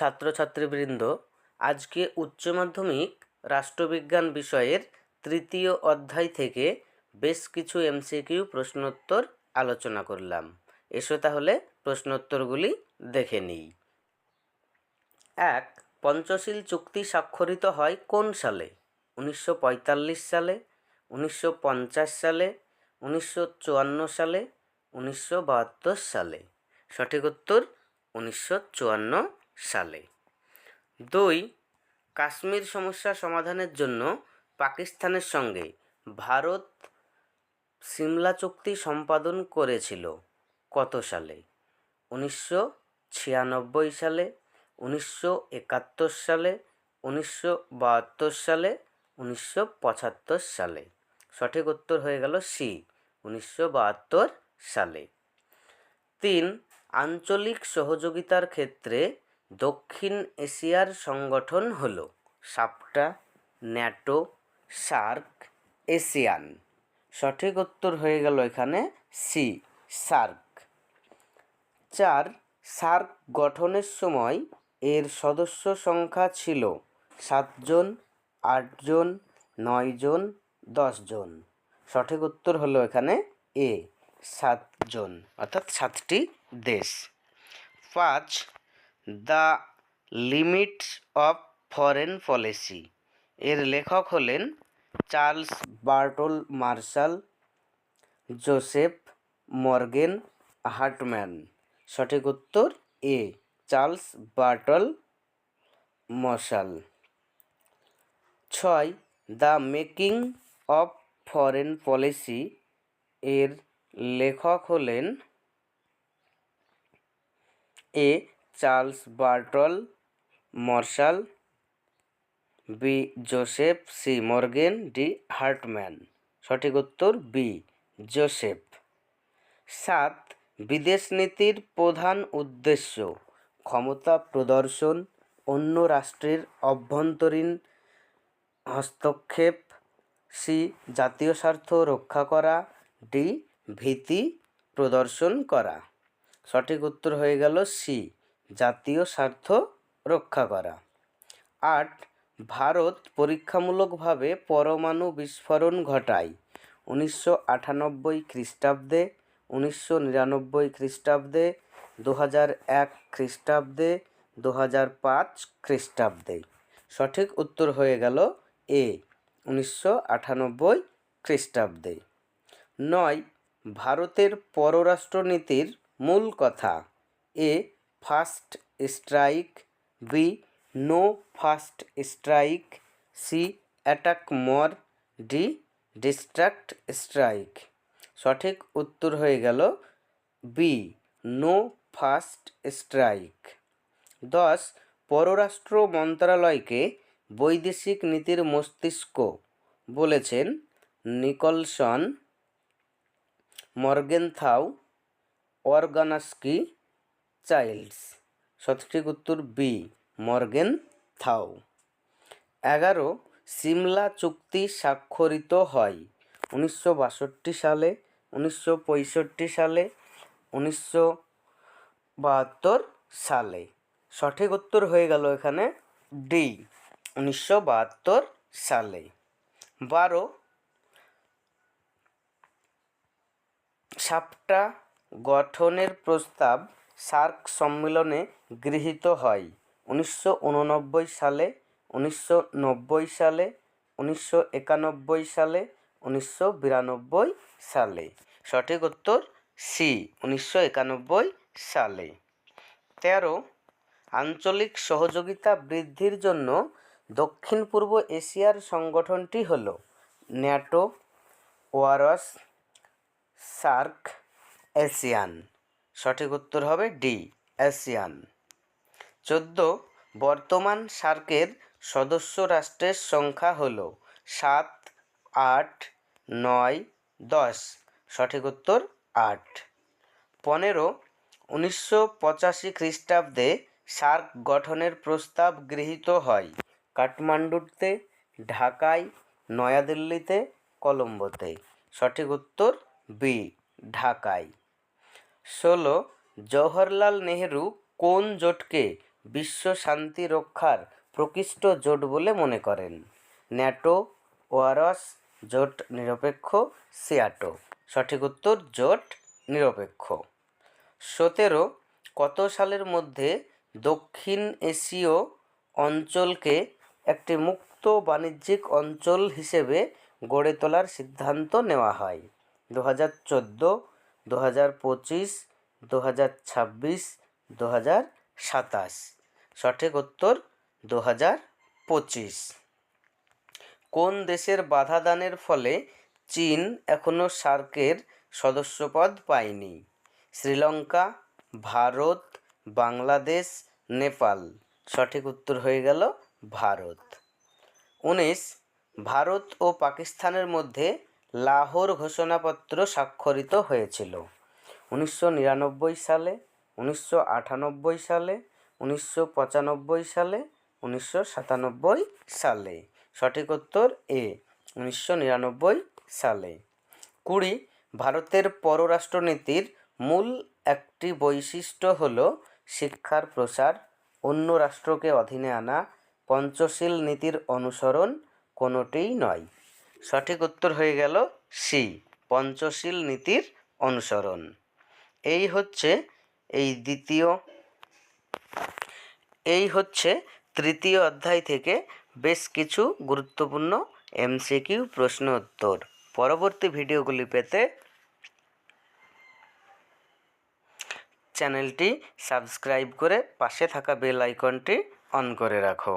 ছাত্রছাত্রীবৃন্দ, আজকে উচ্চ মাধ্যমিক রাষ্ট্রবিজ্ঞান বিষয়ের তৃতীয় অধ্যায় থেকে বেশ কিছু এমসিকিউ প্রশ্নোত্তর আলোচনা করলাম। এসো তাহলে প্রশ্নোত্তরগুলি দেখে নিই। 1. পঞ্চশীল চুক্তি স্বাক্ষরিত হয় কোন সালে? 1945 সালে, 1950 সালে, 1954 সালে, 1972 সালে। সঠিক উত্তর 1954 সালে। 2. কাশ্মীর সমস্যা সমাধানের জন্য পাকিস্তানের সঙ্গে ভারত সিমলা চুক্তি সম্পাদন করেছিল কত সালে? 1996 সালে, 1971 সালে, 1972 সালে, 1975 সালে। সঠিক উত্তর হয়ে গেল সি, 1972 সালে। 3. আঞ্চলিক সহযোগিতার ক্ষেত্রে দক্ষিণ এশিয়ার সংগঠন হল সাপটা, ন্যাটো, সার্ক, এসিয়ান। সঠিক উত্তর হয়ে গেল এখানে সি, সার্ক। 4. সার্ক গঠনের সময় এর সদস্য সংখ্যা ছিল 7 জন, 8 জন, 9 জন, 10 জন। সঠিক উত্তর হলো এখানে এ, 7 জন, অর্থাৎ 7টি দেশ। 5. The limits of foreign policy এর লেখক হলেন Charles Burton Marshall, Joseph Morgen Hartmann. সঠিক উত্তর A, Charles Burton Marshall. 6. The making of foreign policy এর লেখক হলেন A, Charles Burton Marshall, B, Joseph, C, Morgen, D, Hartmann. সঠিক উত্তর বি, জোসেফ। 7. বিদেশ নীতির প্রধান উদ্দেশ্য ক্ষমতা প্রদর্শন, অন্য রাষ্ট্রের অভ্যন্তরীণ হস্তক্ষেপ, সি, জাতীয় স্বার্থ রক্ষা করা, ডি, ভীতি প্রদর্শন করা। সঠিক উত্তর হয়ে গেল সি, জাতীয় স্বার্থ রক্ষা করা। 8. ভারত পরীক্ষামূলকভাবে পরমাণু বিস্ফোরণ ঘটায় 1998 খ্রিস্টাব্দে, 1999 খ্রিস্টাব্দে, 2001 খ্রিস্টাব্দে, 2005 খ্রিস্টাব্দে। সঠিক উত্তর হয়ে গেল এ, 1998 খ্রিস্টাব্দে। 9. ভারতের পররাষ্ট্রনীতির মূল কথা A, first strike, B, no first strike, C, attack more, D, distract strike. সঠিক উত্তর হয়ে গেল বি, নো ফার্স্ট স্ট্রাইক। 10. পররাষ্ট্র মন্ত্রণালয়কে বৈদেশিক নীতির মস্তিষ্ক বলেছেন নিকলসন, মর্গেনথাউ, অর্গানস্কি, চাইল্ডস। সঠিক উত্তর বি, মর্গেনথাউ। 11. সিমলা চুক্তি স্বাক্ষরিত হয় 1962 সালে, 1965 সালে, 1972 সালে। সঠিক উত্তর হয়ে গেল এখানে ডি, 1972 সালে। 12. সাপটা গঠনের প্রস্তাব সার্ক সম্মেলনে গৃহীত হয় 1989 সালে, 1990 সালে, 1991 সালে, 1992 সালে। সঠিক উত্তর সি, 1991 সালে। 13. আঞ্চলিক সহযোগিতা বৃদ্ধির জন্য দক্ষিণ পূর্ব এশিয়ার সংগঠনটি হল ন্যাটো, ওয়ারস, সার্ক, এসিয়ান। সঠিক উত্তর হবে ডি, এসিয়ান। 14. বর্তমান সার্কের সদস্য রাষ্ট্রের সংখ্যা হল 7, 8, 9, 10। সঠিক উত্তর 8। 15. 1985 খ্রিস্টাব্দে সার্ক গঠনের প্রস্তাব গৃহীত হয় কাঠমান্ডুতে, ঢাকায়, নয়াদিল্লিতে, কলম্বোতে। সঠিক উত্তর বি, ঢাকায়। 16. জওহরলাল নেহেরু কোন জোটকে বিশ্ব শান্তি রক্ষার প্রকৃষ্ট জোট বলে মনে করেন? ন্যাটো, ওয়ারস, জোট নিরপেক্ষ, সিয়াটো। সঠিক উত্তর জোট নিরপেক্ষ। 17 কত সালের মধ্যে দক্ষিণ এশীয় অঞ্চলকে একটি মুক্ত বাণিজ্যিক অঞ্চল হিসেবে গড়ে তোলার সিদ্ধান্ত নেওয়া হয়? 2014, 2025, 2026, 2027। সঠিক উত্তর 2025। কোন দেশের বাধা দানের ফলে চীন এখনও সার্কের সদস্যপদ পায়নি? শ্রীলঙ্কা, ভারত, বাংলাদেশ, নেপাল। সঠিক উত্তর হয়ে গেল ভারত। 19 ভারত ও পাকিস্তানের মধ্যে লাহোর ঘোষণাপত্র স্বাক্ষরিত হয়েছিল? 1999 সালে, 1998 সালে, 1995 সালে, 1997 সালে। সঠিক উত্তর এ, 1999 সালে। 20 ভারতের পররাষ্ট্রনীতির মূল একটি বৈশিষ্ট্য হল শিক্ষার প্রসার, অন্য রাষ্ট্রকে অধীনে আনা, পঞ্চশীল নীতির অনুসরণ, কোনোটিই নয়। সঠিক উত্তর হয়ে গেল সি, পঞ্চশীল নীতির অনুসরণ। এই হচ্ছে তৃতীয় অধ্যায় থেকে বেশ কিছু গুরুত্বপূর্ণ এমসিকিউ প্রশ্ন উত্তর। পরবর্তী ভিডিওগুলি পেতে চ্যানেলটি সাবস্ক্রাইব করে পাশে থাকা বেল আইকনটি অন করে রাখো।